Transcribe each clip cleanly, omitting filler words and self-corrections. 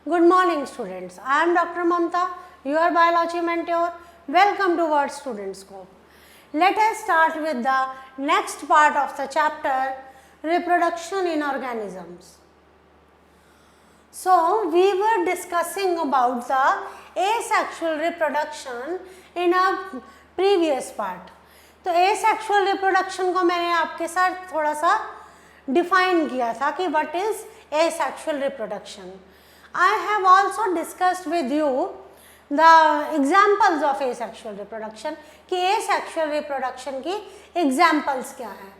Good morning, students. I am Dr. Mamta, your biology mentor. Welcome to Word Student Scope. Let us start with the next part of the chapter, reproduction in organisms. So, we were discussing about the asexual reproduction in a previous part. तो asexual reproduction को मैंने आपके साथ थोड़ा सा define किया था कि what is asexual reproduction. I have also discussed with you the examples of asexual reproduction कि asexual reproduction की examples क्या हैं.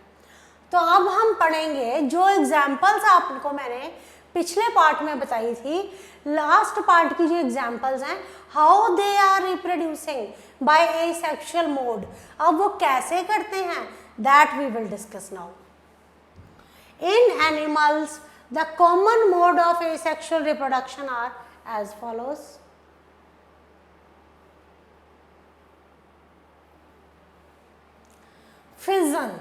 तो अब हम पढ़ेंगे जो examples आपको मैंने पिछले पार्ट में बताई थी, लास्ट पार्ट की जो एग्जाम्पल्स हैं, how they are reproducing by asexual mode, अब वो कैसे करते हैं, that we will discuss now. In animals the common mode of asexual reproduction are as follows. Fission,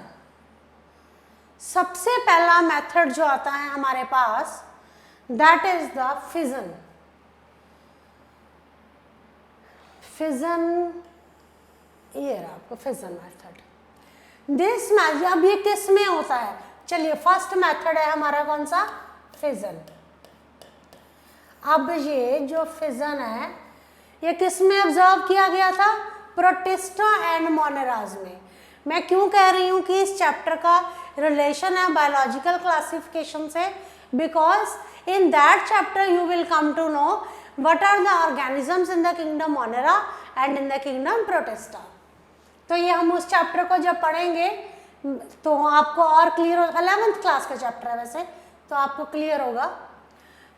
सबसे पहला मेथड जो आता है हमारे पास, that is the fission. ये रहा आपको fission method. This method, अब ये किस में होता है, चलिए फर्स्ट मेथड है हमारा कौन सा, fission. अब ये जो fission है ये किस में ऑब्जर्व किया गया था, प्रोटिस्टा एंड मोनेराज में. मैं क्यों कह रही हूँ कि इस चैप्टर का रिलेशन है बायोलॉजिकल क्लासिफिकेशन से, because in that chapter you will come to know what are the organisms in the kingdom Monera and in the kingdom Protista. तो ये हम उस चैप्टर को जब पढ़ेंगे तो आपको और क्लियर होगा. 11th क्लास का चैप्टर है वैसे, तो आपको क्लियर होगा.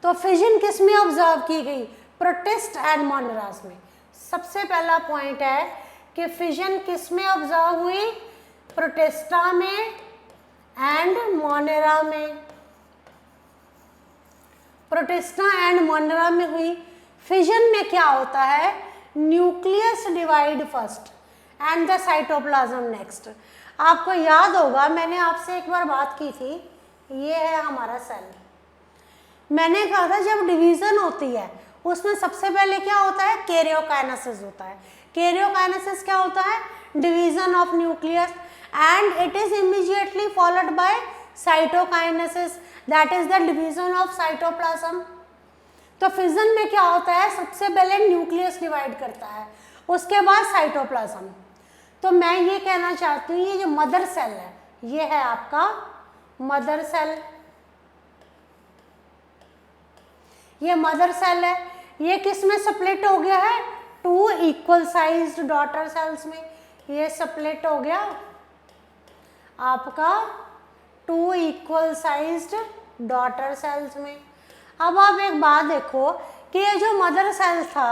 तो फिजन किस में ऑब्जर्व की गई, प्रोटिस्ट एंड मोनेरास में. सबसे पहला पॉइंट है कि फिजन किस में ऑब्जर्व हुई, प्रोटिस्टा में एंड मोनेरा में. प्रोटिस्टा एंड मोनेरा में हुई. फिजन में क्या होता है, nucleus divide first and the cytoplasm next. आपको याद होगा मैंने आपसे एक बार बात की थी, ये है हमारा सेल. मैंने कहा था जब डिवीजन होती है उसमें सबसे पहले क्या होता है, कैरियोकाइनेसिस होता है. कैरियोकाइनेसिस क्या होता है, division of nucleus, and it is immediately followed by cytokinesis, that is the division of cytoplasm. तो फिजन में क्या होता है, सबसे पहले न्यूक्लियस डिवाइड करता है, उसके बाद साइटोप्लाज्म. तो मैं ये कहना चाहती हूँ ये जो मदर सेल है, ये है आपका मदर सेल. ये मदर सेल है, ये किस में स्प्लिट हो गया है, 2 इक्वल साइज्ड डॉटर सेल्स में. ये स्प्लिट हो गया आपका 2 इक्वल साइज्ड डॉटर सेल्स में. अब आप एक बात देखो कि ये जो मदर सेल था,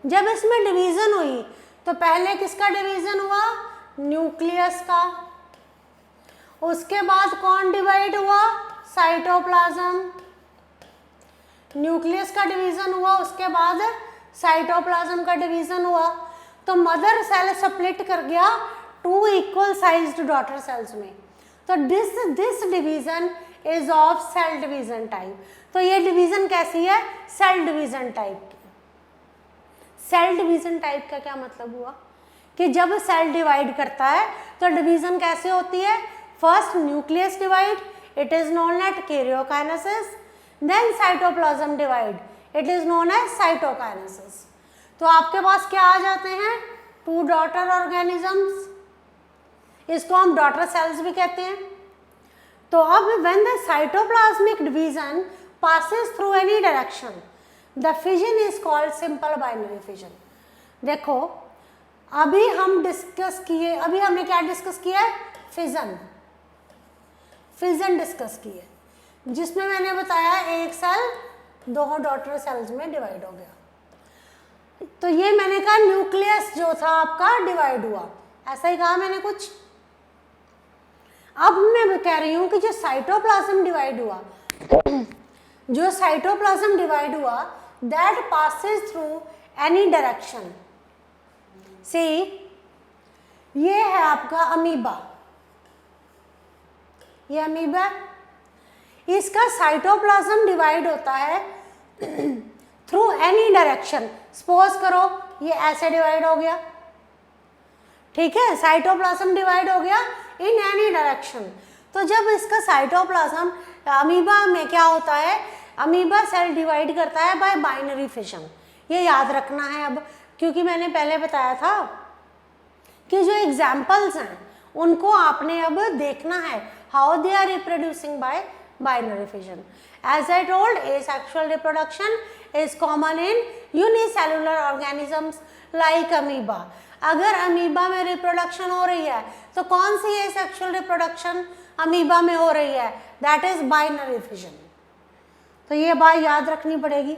जब इसमें डिवीजन हुई तो पहले किसका डिवीजन हुआ, न्यूक्लियस का. उसके बाद कौन डिवाइड हुआ, साइटोप्लाज्म. न्यूक्लियस का डिवीजन हुआ, उसके बाद साइटोप्लाज्म का डिवीजन हुआ. तो मदर सेल स्प्लिट कर गया 2 इक्वल साइज्ड डॉटर सेल्स में. तो this division is of cell division type. तो ये डिवीजन कैसी है, सेल डिवीजन टाइप की. सेल डिवीजन टाइप का क्या मतलब हुआ कि जब सेल डिवाइड करता है तो डिवीजन कैसे होती है, first nucleus divide, it is known at karyokinesis, then cytoplasm divide, it is known as cytokinesis. तो आपके पास क्या आ जाते हैं, 2 डॉटर ऑर्गेनिजम्स, इसको हम डॉटर सेल्स भी कहते हैं. तो अब when the cytoplasmic division passes through any direction, the fission is called simple binary fission. देखो अभी हम डिस्कस किए, अभी हमने क्या डिस्कस किया है, फिजन. फिजन डिस्कस किए जिसमें मैंने बताया एक सेल 2 डॉटर सेल्स में डिवाइड हो गया. तो ये मैंने कहा न्यूक्लियस जो था आपका डिवाइड हुआ, ऐसा ही कहा मैंने कुछ. अब मैं कह रही हूं कि जो साइटोप्लाज्म डिवाइड हुआ, जो साइटोप्लाज्म डिवाइड हुआ, that passes through any direction. See ये है आपका अमीबा, ये अमीबा, इसका साइटोप्लाज्म डिवाइड होता है थ्रू एनी डायरेक्शन, सपोज करो ये ऐसे डिवाइड हो गया, ठीक है, साइटोप्लाज्म डिवाइड हो गया इन एनी डायरेक्शन। तो जब इसका साइटोप्लाज्म, अमीबा में क्या होता है, अमीबा सेल डिवाइड करता है बाय बाइनरी फिशन। ये याद रखना है अब, क्योंकि मैंने पहले बताया था कि जो एग्जाम्पल्स हैं उनको आपने अब देखना है, how they are reproducing by binary fission. As I told, asexual reproduction is common in unicellular organisms like amoeba. अगर अमीबा में रिप्रोडक्शन हो रही है तो कौन सी एसेक्सुअल रिप्रोडक्शन अमीबा में हो रही है, दैट इज बाइनरी फिशन। तो ये बात याद रखनी पड़ेगी।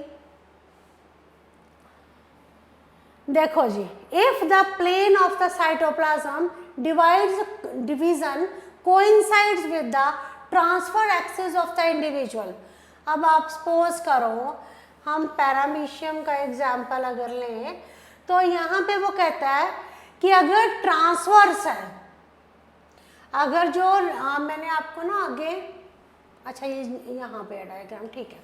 देखो जी, if the plane of the cytoplasm division coincides with the transfer axis of the individual. अब आप सपोज करो, हम पैरामीशियम का एग्जाम्पल अगर लें तो यहाँ पे वो कहता है कि अगर ट्रांसवर्स है, अगर जो मैंने आपको ना आगे, अच्छा ये यहाँ पे है डायग्राम, ठीक है।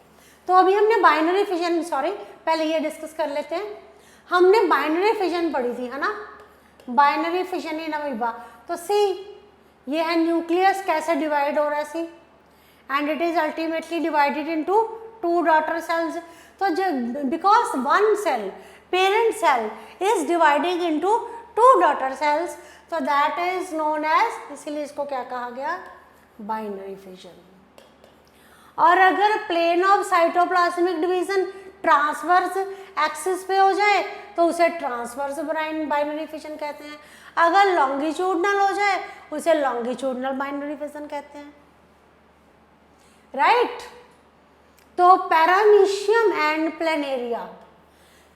तो अभी हमने बाइनरी फिजन, सॉरी पहले ये डिस्कस कर लेते हैं। हमने बाइनरी फिजन पढ़ी थी, है ना, बाइनरी फिजन इन अमीबा। तो सी, ये है न्यूक्लियस कैसे डिवाइड हो रहा है, see, and it is ultimately divided into 2 daughter cells. तो because one cell, parent cell, is dividing into 2 daughter cells, तो दैट इज नोन एज, इसीलिए इसको क्या कहा गया, बाइनरी फिजन। और अगर plane of cytoplasmic division transverse axis पे हो जाए तो उसे ट्रांसवर्स बाइनरी फिजन कहते हैं। अगर लॉन्गिट्यूडनल हो जाए उसे लॉन्गिट्यूडनल बाइनरी फिजन कहते हैं, राइट। तो पैरामीशियम एंड प्लेनेरिया,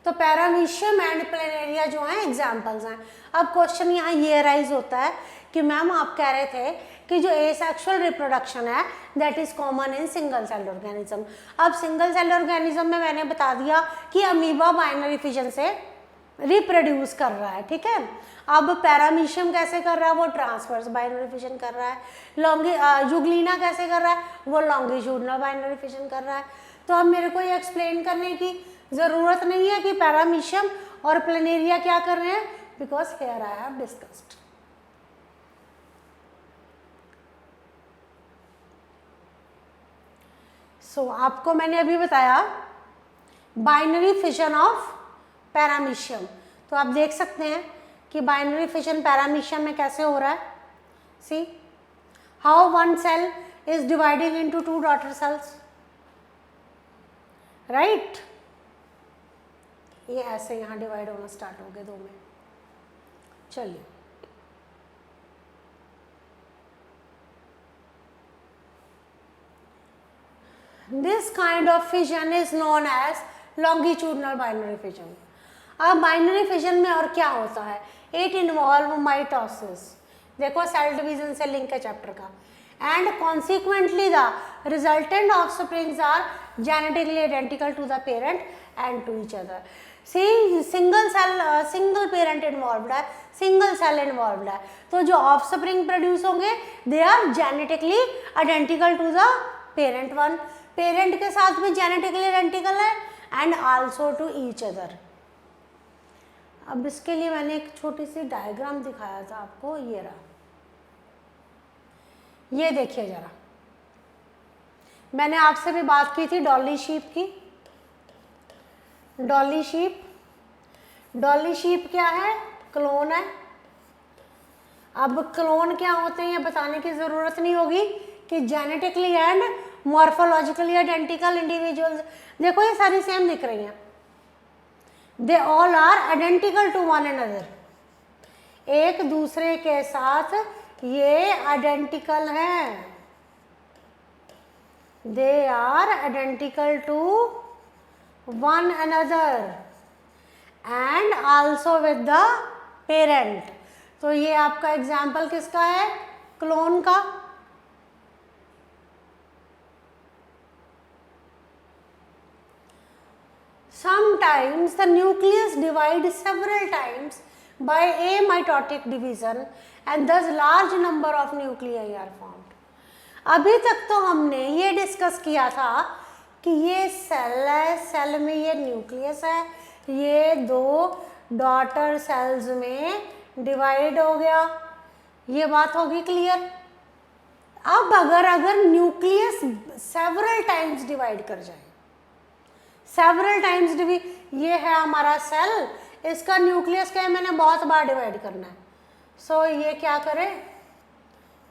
तो पैरामीशियम एंड प्लेनेरिया जो है एग्जाम्पल्स हैं। अब क्वेश्चन यहाँ ये राइज होता है कि मैम आप कह रहे थे कि जो एसेक्सुअल रिप्रोडक्शन है that is common in single cell organism. अब सिंगल सेल ऑर्गेनिज्म में मैंने बता दिया कि अमीबा बाइनरी फिजन से रिप्रोड्यूस कर रहा है, ठीक है। अब पैरामीशियम कैसे कर रहा है, वो ट्रांसवर्स बाइनरी फिजन कर रहा है। जुगलीना कैसे कर रहा है, वो लॉन्गिट्यूडनल बाइनरी फिजन कर रहा है। तो अब मेरे को ये एक्सप्लेन करने की ज़रूरत नहीं है कि पैरामीशियम और प्लेनेरिया क्या कर रहे हैं, because here I have discussed. So आपको मैंने अभी बताया बाइनरी फिजन ऑफ पैरामीशियम। तो आप देख सकते हैं कि बाइनरी फिजन पैरामीशियम में कैसे हो रहा है। See how one cell is dividing into 2 daughter cells, right. ये ऐसे यहाँ डिवाइड होना स्टार्ट हो गए 2 में। चलिए, this kind of fission is known as longitudinal binary fission. अब बाइनरी फिजन में और क्या होता है, इट इन्वॉल्व माइटोसिस, देखो सेल डिवीजन से लिंक है चैप्टर का, and consequently the resultant offsprings are genetically identical to the parent and to each other. See single cell, single parent involved है, सिंगल सेल इन्वॉल्व्ड है, तो जो offspring produce होंगे they are genetically identical to the parent one, parent के साथ भी genetically identical है and also to each other. अब इसके लिए मैंने एक छोटी सी डायग्राम दिखाया था आपको, ये रहा, ये देखिए जरा। मैंने आपसे भी बात की थी डॉली शीप की। डॉली शीप, डॉली शीप क्या है, क्लोन है। अब क्लोन क्या होते हैं ये बताने की ज़रूरत नहीं होगी कि genetically and morphologically identical individuals, देखो ये सारी सेम दिख रही हैं, they all are identical to one another, एक दूसरे के साथ ये आइडेंटिकल हैं, they are identical to one another and also with the parent. तो ये आपका एग्जाम्पल किसका है, क्लोन का। Sometimes the nucleus divides several times by amitotic division and thus large number of nuclei are formed. अभी तक तो हमने ये डिस्कस किया था कि ये सेल है, सेल में ये न्यूक्लियस है, ये दो डॉटर सेल्स में डिवाइड हो गया। ये बात होगी क्लियर। अब अगर न्यूक्लियस सेवरल टाइम्स डिवाइड कर जाए, सेवरल टाइम्स ये है हमारा सेल, इसका न्यूक्लियस क्या है, मैंने बहुत बार डिवाइड करना है। सो ये क्या करे,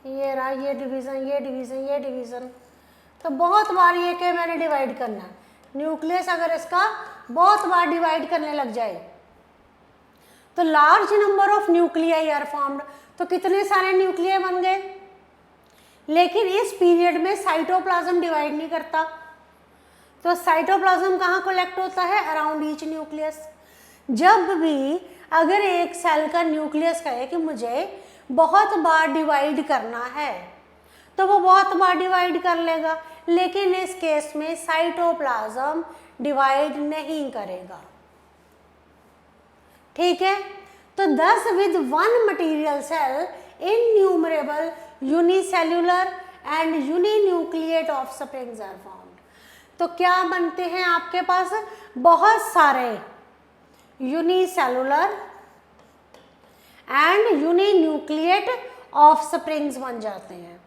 ये रहा, ये डिवीज़न, ये डिवीज़न, ये डिवीज़न, तो बहुत बार ये क्या मैंने डिवाइड करना है। न्यूक्लियस अगर इसका बहुत बार डिवाइड करने लग जाए तो large number of nuclei are formed, तो कितने सारे न्यूक्लियाई बन गए। लेकिन इस पीरियड में साइटोप्लाज्म डिवाइड नहीं करता, तो साइटोप्लाज्म कहाँ कलेक्ट होता है, अराउंड ईच न्यूक्लियस। जब भी अगर एक सेल का न्यूक्लियस कहे कि मुझे बहुत बार डिवाइड करना है तो वो बहुत बार डिवाइड कर लेगा, लेकिन इस केस में साइटोप्लाज्म डिवाइड नहीं करेगा। ठीक है, तो thus with one material cell innumerable unicellular and uninucleate offsprings are formed। तो क्या बनते हैं आपके पास, बहुत सारे यूनिसेलुलर एंड यूनिन्यूक्लिएट ऑफस्प्रिंग्स बन जाते हैं।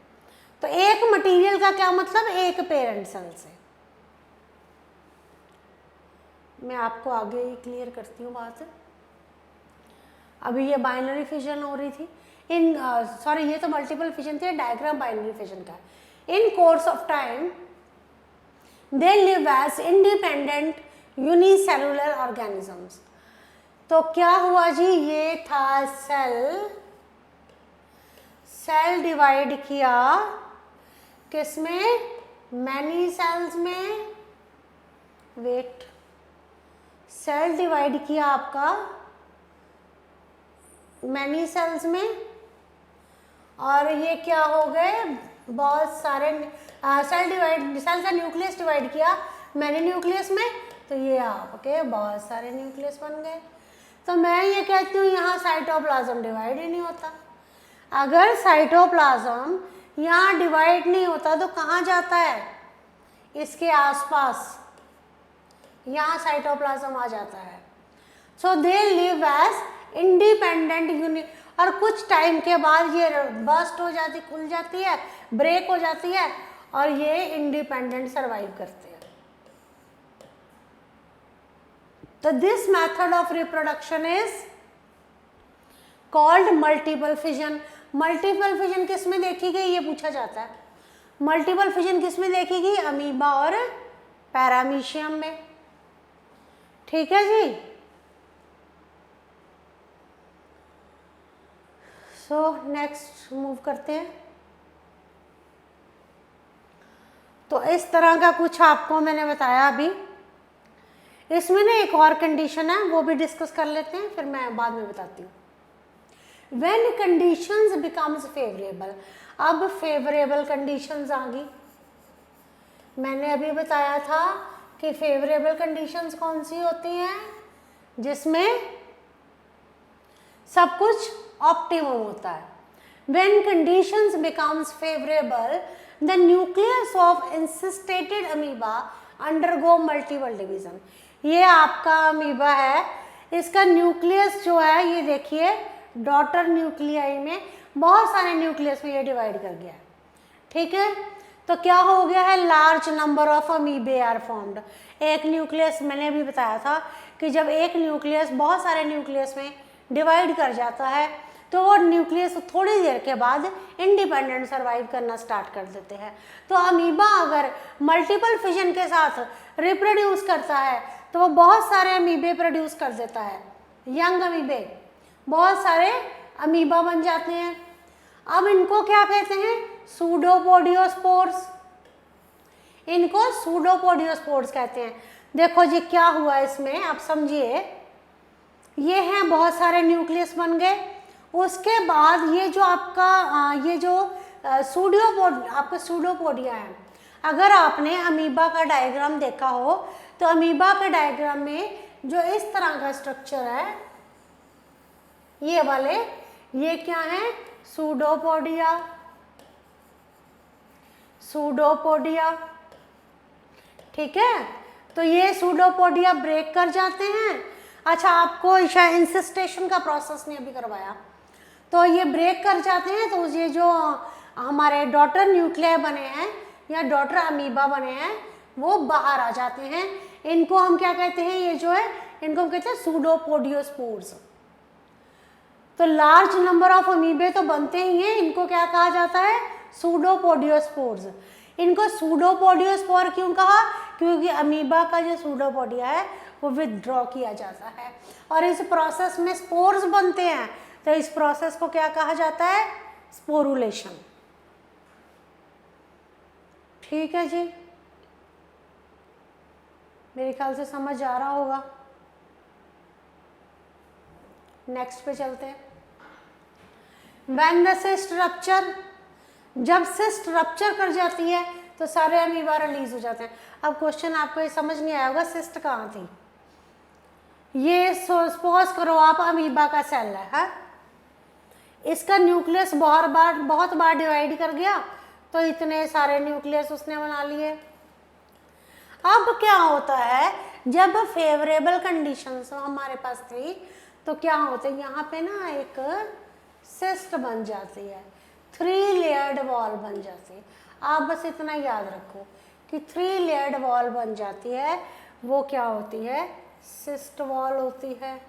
तो एक मटेरियल का क्या मतलब, एक पेरेंट सेल से। मैं आपको आगे क्लियर करती हूँ बात। अभी ये बाइनरी फिजन हो रही थी इन सॉरी ये तो मल्टीपल फिजन थी, डायग्राम बाइनरी फिजन का। In course of time they live as independent unicellular organisms. तो क्या हुआ जी, ये था सेल डिवाइड किया किसमें, मैनी सेल्स में। वेट, सेल डिवाइड किया आपका मैनी सेल्स में, और ये क्या हो गए, बहुत सारे सेल का न्यूक्लियस डिवाइड किया मैनी न्यूक्लियस में, तो ये आपके बहुत सारे न्यूक्लियस बन गए। तो मैं ये कहती हूँ यहाँ साइटोप्लाज्म डिवाइड ही नहीं होता। अगर साइटोप्लाज्म यहाँ डिवाइड नहीं होता तो कहाँ जाता है, इसके आसपास, यहाँ साइटोप्लाज्म आ जाता है। So they live as independent unit, और कुछ टाइम के बाद ये बस्ट हो जाती, खुल जाती है, ब्रेक हो जाती है, और ये इंडिपेंडेंट सर्वाइव करते हैं। तो this method of reproduction is called multiple fission. Multiple fission किस में देखी गई, ये पूछा जाता है। मल्टीपल फिजन किस में देखी गई, अमीबा और पैरामीशियम में। ठीक है जी। सो नेक्स्ट मूव करते हैं। तो इस तरह का कुछ आपको मैंने बताया अभी। इसमें ना एक और कंडीशन है, वो भी डिस्कस कर लेते हैं, फिर मैं बाद में बताती हूँ। When conditions becomes favorable, अब फेवरेबल कंडीशंस आ गई। मैंने अभी बताया था कि फेवरेबल कंडीशंस कौन सी होती हैं, जिसमें सब कुछ ऑप्टिमम होता है। When conditions becomes favorable, the nucleus of encysted amoeba undergo multiple division। ये आपका अमीबा है, इसका न्यूक्लियस जो है ये देखिए डॉटर न्यूक्लियाई में बहुत सारे न्यूक्लियस में ये डिवाइड कर गया है। ठीक है, तो क्या हो गया है, large number of amoebae are formed. एक न्यूक्लियस मैंने अभी बताया था कि जब एक न्यूक्लियस बहुत सारे न्यूक्लियस में डिवाइड कर जाता है तो वो न्यूक्लियस थोड़ी देर के बाद इंडिपेंडेंट सर्वाइव करना स्टार्ट कर देते हैं। तो अमीबा अगर मल्टीपल फिजन के साथ रिप्रोड्यूस करता है तो वो बहुत सारे अमीबे प्रोड्यूस कर देता है, यंग अमीबे, बहुत सारे अमीबा बन जाते हैं। अब इनको क्या कहते हैं, सूडोपोडियोस्पोर्स। इनको सूडोपोडियोस्पोर्स कहते हैं। देखो जी क्या हुआ इसमें, आप समझिए, ये हैं बहुत सारे न्यूक्लियस बन गए। उसके बाद ये जो आपका ये जो आपका सूडोपोडिया है, अगर आपने अमीबा का डायग्राम देखा हो तो अमीबा के डायग्राम में जो इस तरह का स्ट्रक्चर है, ये वाले, ये क्या है, सूडोपोडिया। ठीक है, तो ये सूडोपोडिया ब्रेक कर जाते हैं। अच्छा, आपको शायद इंसिस्टेशन का प्रोसेस नहीं अभी करवाया, तो ये ब्रेक कर जाते हैं, तो ये जो हमारे डॉटर न्यूक्लियाई बने हैं या डॉटर अमीबा बने हैं वो बाहर आ जाते हैं। इनको हम क्या कहते हैं, ये जो है इनको हम कहते हैं सूडोपोडियोस्पोर्स। तो लार्ज नंबर ऑफ अमीबे तो बनते ही हैं, इनको क्या कहा जाता है, सूडोपोडियोस्पोर्स। इनको सूडोपोडियोस्पोर क्यों कहा, क्योंकि अमीबा का जो सूडोपोडिया है वो विथड्रॉ किया जाता है और इस प्रोसेस में स्पोर्स बनते हैं, तो इस प्रोसेस को क्या कहा जाता है, स्पोरुलेशन। ठीक है जी, मेरे ख्याल से समझ आ रहा होगा। नेक्स्ट पे चलते हैं। When the cyst rupture, जब सिस्ट रप्चर कर जाती है तो सारे अमीबा रिलीज हो जाते हैं। अब क्वेश्चन आपको ये समझ नहीं आया होगा, सिस्ट कहाँ थी। ये सपोज करो आप अमीबा का सेल है, इसका न्यूक्लियस बहुत बार डिवाइड कर गया, तो इतने सारे न्यूक्लियस उसने बना लिए। अब क्या होता है, जब फेवरेबल कंडीशंस हमारे पास थी तो क्या होते हैं, यहाँ पे ना एक सिस्ट बन जाती है, 3 लेयर्ड वॉल बन जाती है। आप बस इतना याद रखो कि 3 लेयर्ड वॉल बन जाती है, वो क्या होती है, सिस्ट वॉल होती है,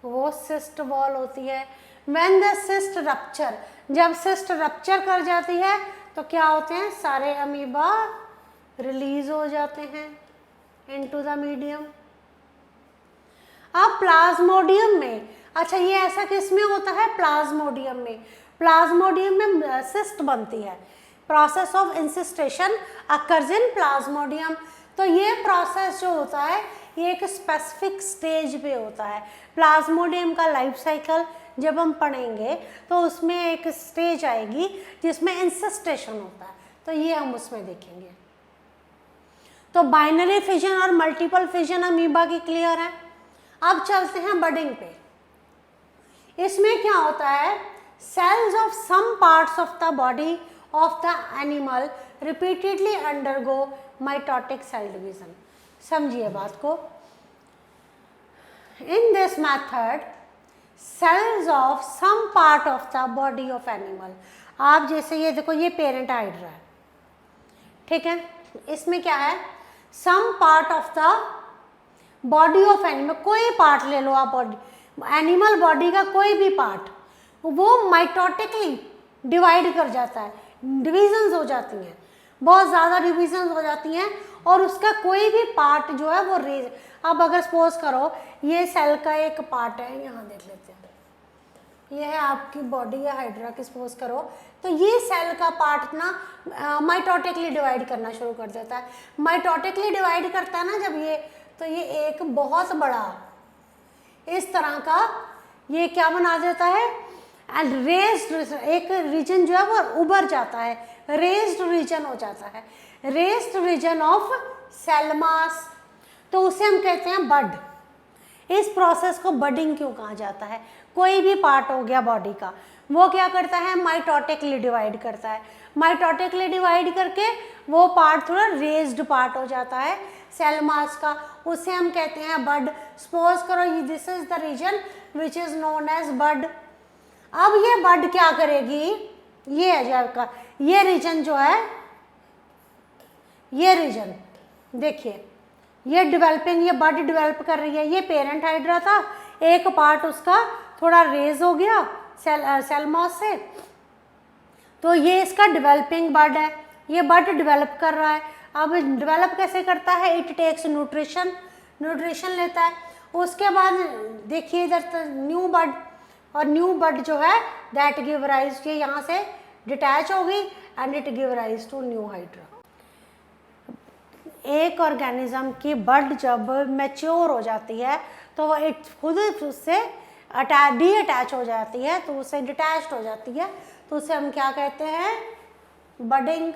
वो सिस्ट वॉल होती है। When the cyst rupture, जब सिस्ट रप्चर कर जाती है तो क्या होते हैं, सारे अमीबा रिलीज हो जाते हैं इनटू द मीडियम। अब प्लाज्मोडियम में, अच्छा ये ऐसा किस में होता है, प्लाज्मोडियम में। प्लाज्मोडियम में सिस्ट बनती है, process of encystation occurs in plasmodium. तो ये प्रोसेस जो होता है ये एक स्पेसिफिक स्टेज पे होता है। प्लाज्मोडियम का लाइफ साइकिल जब हम पढ़ेंगे तो उसमें एक स्टेज आएगी जिसमें इंसिस्टेशन होता है, तो ये हम उसमें देखेंगे। तो बाइनरी फिजन और मल्टीपल फिजन अमीबा की क्लियर है। अब चलते हैं बडिंग पे। इसमें क्या होता है, cells of some parts of the body of the animal repeatedly undergo mitotic cell division. समझिए बात को। In this method cells of some part of the body of animal, आप जैसे ये देखो, ये पेरेंट हाइड्रा है, ठीक है, इसमें क्या है, some part of the body of animal, कोई पार्ट ले लो आप, बॉडी एनिमल बॉडी का कोई भी पार्ट, वो माइटोटिकली डिवाइड कर जाता है, डिविजन्स हो जाती हैं, बहुत ज़्यादा डिविजन्स हो जाती हैं और उसका कोई भी पार्ट जो है वो रेज। अब अगर सपोज करो ये सेल का एक पार्ट है, यहाँ देख लेते हैं, ये है आपकी बॉडी या हाइड्रा की, सपोज करो, तो ये सेल का पार्ट ना माइटोटिकली डिवाइड करना शुरू कर देता है। माइटोटिकली डिवाइड करता है ना जब ये, तो ये एक बहुत बड़ा इस तरह का ये क्या बना देता है, एंड रेज्ड एक रीजन जो है वो उभर जाता है, रेज्ड रीजन हो जाता है, raised region of cell mass, तो उसे हम कहते हैं बड। इस प्रोसेस को बडिंग क्यों कहा जाता है, कोई भी पार्ट हो गया बॉडी का, वो क्या करता है, माइटोटिकली डिवाइड करता है, माइटोटिकली डिवाइड करके वो पार्ट थोड़ा रेज्ड पार्ट हो जाता है सेल मास का, उसे हम कहते हैं बड। सपोज करो this is the region which is known as bud. अब ये बड क्या करेगी, ये है आपका ये रीजन जो है, ये रीजन देखिए, ये डेवलपिंग, ये बड डेवलप कर रही है, ये पेरेंट हाइड्रा था, एक पार्ट उसका थोड़ा रेज हो गया सेल मॉस से, तो ये इसका डेवलपिंग बड है, ये बड डेवलप कर रहा है। अब डेवलप कैसे करता है, इट टेक्स न्यूट्रिशन, न्यूट्रिशन लेता है, उसके बाद देखिए इधर न्यू बड, और न्यू बड जो है दैट गिव राइज, ये यहाँ से डिटैच हो गई and it give rise to new hydra. एक ऑर्गेनिज्म की बड जब मैच्योर हो जाती है तो वो इट खुद उससे डी अटैच हो जाती है, तो उससे डिटैच्ड हो जाती है, तो उसे हम क्या कहते हैं, बडिंग।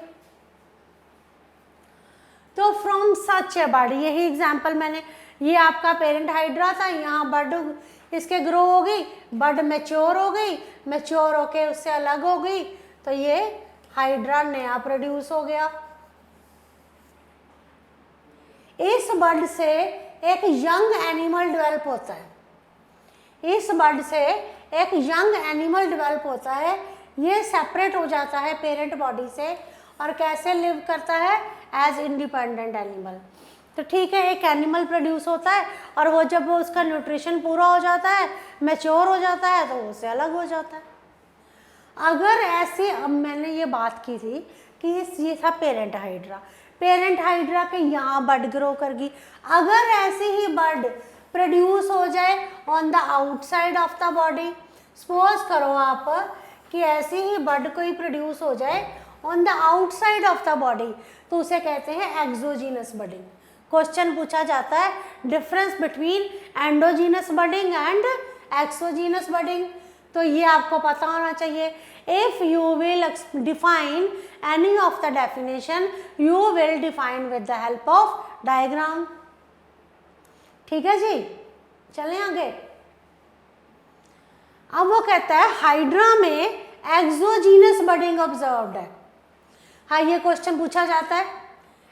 तो फ्रॉम सच ए बड, यही एग्जाम्पल मैंने, ये आपका पेरेंट हाइड्रा था, यहाँ बड इसके ग्रो हो गई, बड मैच्योर हो गई, मैच्योर होके उससे अलग हो गई, तो ये हाइड्रा नया प्रोड्यूस हो गया। इस बर्ड से एक यंग एनिमल डेवलप होता है, इस बर्ड से एक यंग एनिमल डेवलप होता है, ये सेपरेट हो जाता है पेरेंट बॉडी से और कैसे लिव करता है एज इंडिपेंडेंट एनिमल। तो ठीक है, एक एनिमल प्रोड्यूस होता है और वो जब वो उसका न्यूट्रिशन पूरा हो जाता है, मैच्योर हो जाता है, तो उससे अलग हो जाता है। अगर ऐसे, अब मैंने ये बात की थी कि ये था पेरेंट हाइड्रा, पेरेंट हाइड्रा के यहाँ बर्ड ग्रो करगी। अगर ऐसे ही बर्ड प्रोड्यूस हो जाए on the outside of the body, suppose करो आप कि ऐसे ही बर्ड कोई प्रोड्यूस हो जाए on the outside of the body, तो उसे कहते हैं एक्सोजीनस बडिंग। क्वेश्चन पूछा जाता है difference between endogenous budding and exogenous budding, तो ये आपको पता होना चाहिए। If you will define any of the definition, you will define with the help of diagram. ठीक है जी, चलें आगे। अब वो कहता है हाइड्रा में एक्सोजीनस बडिंग ऑब्जर्व्ड है। हाँ, ये क्वेश्चन पूछा जाता है,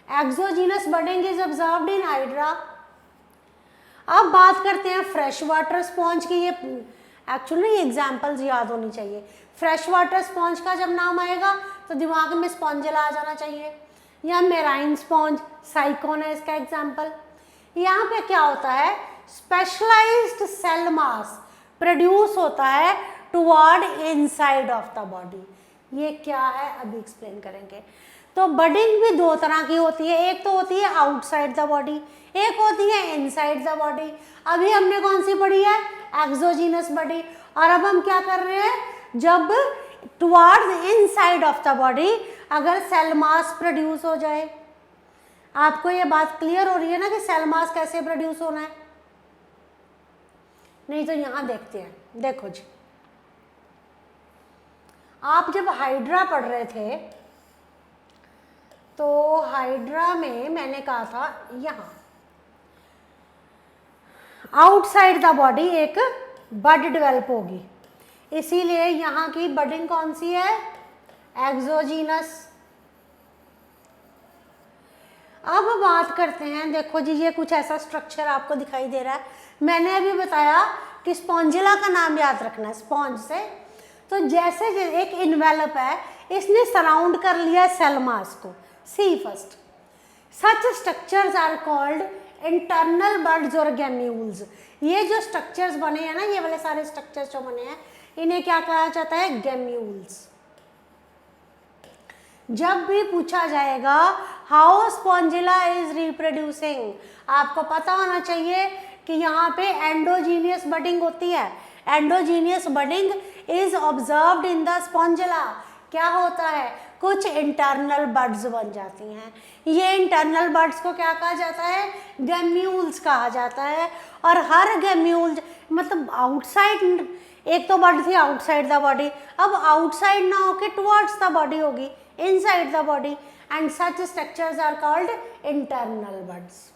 exogenous budding is observed in hydra. अब बात करते हैं फ्रेश वाटर स्पॉन्ज की। ये एक्चुअली ये एग्जाम्पल्स याद होनी चाहिए। फ्रेश वाटर स्पॉन्ज का जब नाम आएगा तो दिमाग में स्पॉन्जिला आ जाना चाहिए, या मेराइन स्पॉन्ज, साइकोन है इसका एग्जाम्पल। यहाँ पे क्या होता है, स्पेशलाइज्ड सेल मास प्रोड्यूस होता है toward inside of the body. ये क्या है अभी एक्सप्लेन करेंगे। तो बडिंग भी दो तरह की होती है, एक तो होती है आउटसाइड द बॉडी, एक होती है इनसाइड द बॉडी। अभी हमने कौन सी पढ़ी है, एक्सोजीनस बॉडी। और अब हम क्या कर रहे हैं, जब towards inside of the body अगर सेल मास प्रोड्यूस हो जाए। आपको ये बात क्लियर हो रही है ना कि सेल मास कैसे प्रोड्यूस होना है? नहीं तो यहां देखते हैं, देखो जी, आप जब हाइड्रा पढ़ रहे थे तो हाइड्रा में मैंने कहा था यहां आउटसाइड द बॉडी एक बड डेवलप होगी, इसीलिए यहाँ की बडिंग कौन सी है, एक्सोजीनस। अब बात करते हैं, देखो जी ये कुछ ऐसा स्ट्रक्चर आपको दिखाई दे रहा है। मैंने अभी बताया कि स्पॉन्जिला का नाम याद रखना है, स्पॉन्ज से। तो जैसे एक इन्वेलप है, इसने सराउंड कर लिया सेल मास को। See first, such structures are called internal buds और गैम्यूल्स। ये जो स्ट्रक्चर्स बने हैं ना, ये वाले सारे स्ट्रक्चर्स जो बने हैं, इन्हें क्या कहा जाता है, गैम्यूल्स। जब भी पूछा जाएगा हाउ स्पॉन्जिला इज रिप्रोड्यूसिंग, आपको पता होना चाहिए कि यहाँ पे एंडोजीनियस बडिंग होती है। Endogenous budding is observed in the Spongilla. क्या होता है, कुछ इंटरनल बड्स बन जाती हैं। ये इंटरनल बड्स को क्या कहा जाता है, गैम्यूल्स कहा जाता है। और हर गैम्यूल मतलब आउटसाइड, एक तो बड थी आउटसाइड द बॉडी, अब आउटसाइड ना होके टुवर्ड्स द बॉडी होगी, inside the body, and such structures are called internal buds.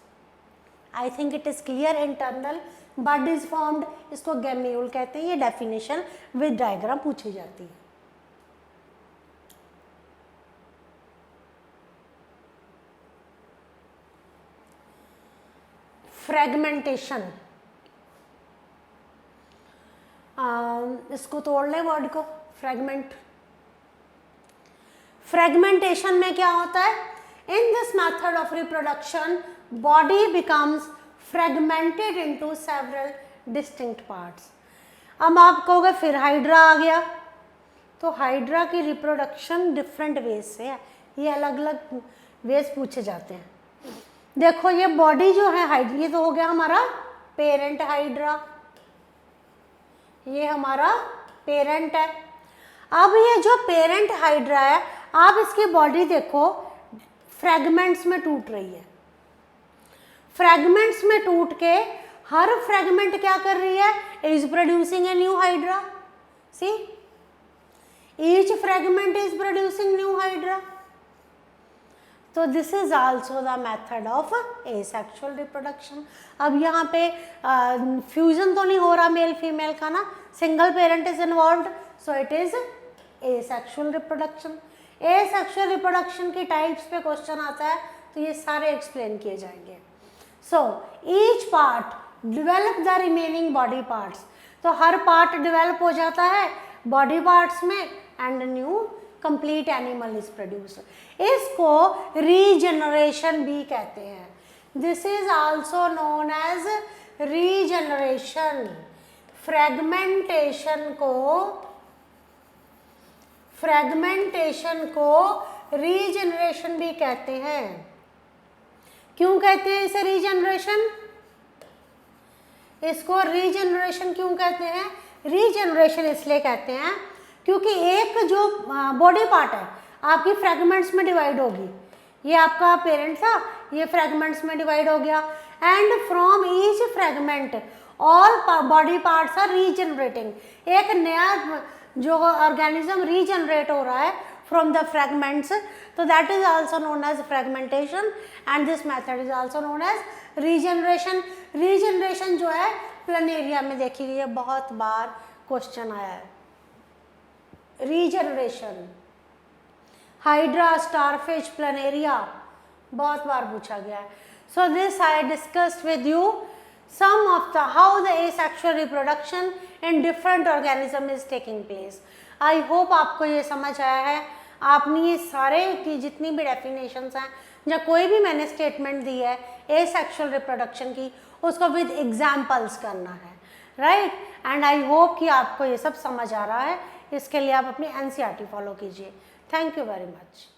I think it is clear. Internal bud is formed, इसको गैम्यूल कहते हैं। ये डेफिनेशन विद डायग्राम पूछी जाती है। फ्रेगमेंटेशन, इसको तोड़ लें वर्ड को, फ्रेगमेंट। फ्रेगमेंटेशन में क्या होता है, इन this method of reproduction body becomes fragmented into several distinct parts. अब आप कहोगे फिर हाइड्रा आ गया, तो हाइड्रा की रिप्रोडक्शन डिफरेंट वेज से है, ये अलग अलग वेज पूछे जाते हैं। देखो ये बॉडी जो है हाइड्रा, ये तो हो गया हमारा पेरेंट हाइड्रा, ये हमारा पेरेंट है। अब ये जो पेरेंट हाइड्रा है, आप इसकी बॉडी देखो फ्रेगमेंट्स में टूट रही है। फ्रेगमेंट्स में टूट के हर फ्रेगमेंट क्या कर रही है, is producing a new hydra. See, each fragment is producing new hydra. तो this is also the method of asexual reproduction. अब यहाँ पे फ्यूजन तो नहीं हो रहा मेल फीमेल का ना, single parent is involved, so it is asexual reproduction. Asexual reproduction की टाइप्स पे क्वेश्चन आता है तो ये सारे एक्सप्लेन किए जाएंगे। So each part develop the remaining body parts, तो हर पार्ट डेवलप हो जाता है बॉडी पार्ट्स में and new complete animal is produce. इसको रीजनरेशन भी कहते हैं। This is also known as regeneration. Fragmentation को रीजनरेशन भी कहते हैं। क्यों कहते हैं इसे रीजनरेशन? इसको रीजनरेशन क्यों कहते हैं? रीजनरेशन इसलिए कहते हैं क्योंकि एक जो बॉडी पार्ट है आपकी फ्रेगमेंट्स में डिवाइड होगी। ये आपका पेरेंट था, ये फ्रेगमेंट्स में डिवाइड हो गया and from each fragment all body parts are regenerating. एक नया जो ऑर्गेनिज्म रीजनरेट हो रहा है फ्रॉम द फ्रेगमेंट्स, तो that is also known as fragmentation and this method is also known as regeneration. Regeneration जो है प्लानेरिया में देखी गई है, बहुत बार क्वेश्चन आया है। रीजनरेशन, हाइड्रा, स्टारफिश, प्लानेरिया, बहुत बार पूछा गया है। So this I discussed with you some of the how the asexual reproduction in different organism is taking place. I hope आपको ये समझ आया है। आपने ये सारे की जितनी भी डेफिनेशंस हैं या कोई भी मैंने स्टेटमेंट दी है एसेक्सुअल रिप्रोडक्शन की, उसको विद एग्जाम्पल्स करना है, राइट। एंड आई होप कि आपको ये सब समझ आ रहा है। इसके लिए आप अपनी NCERT फॉलो कीजिए। Thank you very much.